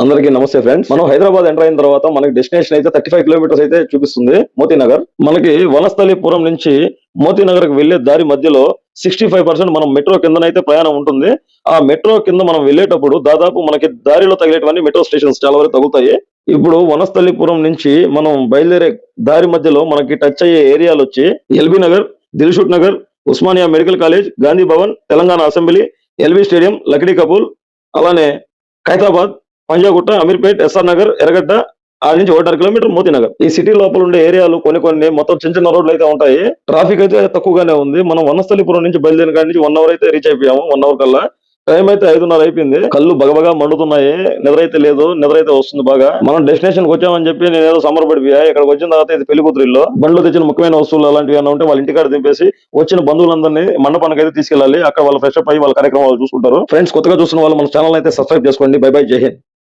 అందరికీ నమస్తే ఫ్రెండ్స్. మనం హైదరాబాద్ ఎంటర్ అయిన తర్వాత మనకి డెస్టినేషన్ అయితే 35 కిలోమీటర్స్ అయితే చూపిస్తుంది మోతీనగర్. మనకి వనస్థలిపురం నుంచి మోతీనగర్ కి వెళ్లే దారి మధ్యలో 65% మనం మెట్రో కిందనైతే ప్రయాణం ఉంటుంది. ఆ మెట్రో కింద మనం వెళ్ళేటప్పుడు దాదాపు మనకి దారిలో తగిలేటువంటి మెట్రో స్టేషన్స్ చాలా వరకు తగులుతాయి. ఇప్పుడు వనస్థలిపురం నుంచి మనం బయలుదేరే దారి మధ్యలో మనకి టచ్ అయ్యే ఏరియాలు వచ్చి LB Nagar, Dilsukh Nagar, Osmania medical college, Gandhi Bhavan, Telangana assembly, LB stadium, Lakdi కపూల్, అలానే ఖైతాబాద్, పంజాగుట్ట, అమీర్పేట్, ఎస్ఆర్ నగర్, ఎర్రగడ్డ, ఆడి నుంచి 1.5 కిలోమీటర్ మోతీనగర్. ఈ సిటీ లోపల ఉండే ఏరియాలు కొన్ని మొత్తం చిన్న చిన్న రోడ్లు అయితే ఉంటాయి. ట్రాఫిక్ అయితే తక్కువగానే ఉంది. మనం వనస్థలిపురం నుంచి బయలుదేరిన కాడి నుంచి 1 అవర్ అయితే రీచ్ అయిపోయాము. 1 అవర్ కల్లా టైం అయితే 5:30 అయిపోయింది. కళ్ళు బగబగా మండుతున్నాయి. నిద్రైతే లేదు, నిద్రైతే వస్తుంది బాగా. మనం డెస్టినేషన్ కి వచ్చామని చెప్పి నేను ఏదో సంబరపడిపోయా. ఇక్కడికి వచ్చిన తర్వాత ఇది పెళ్లి కూతురిలో బండ్లు తెచ్చిన ముఖ్యమైన వస్తువులు అలాంటివి ఏమైనా ఉంటే వాళ్ళ ఇంటికాడ దింపేసి వచ్చిన బంధువులందరినీ మండపానికి అయితే తీసుకెళ్ళాలి. అక్కడ వాళ్ళ ఫ్రెష్ అప్ అయ్యి వాళ్ళ కార్యక్రమాలు చూసుకుంటారు. ఫ్రెండ్స్, కొత్తగా చూస్తున్న వాళ్ళు మన ఛానల్ అయితే సబ్స్క్రైబ్ చేసుకోండి. బై బై, జై హింద్.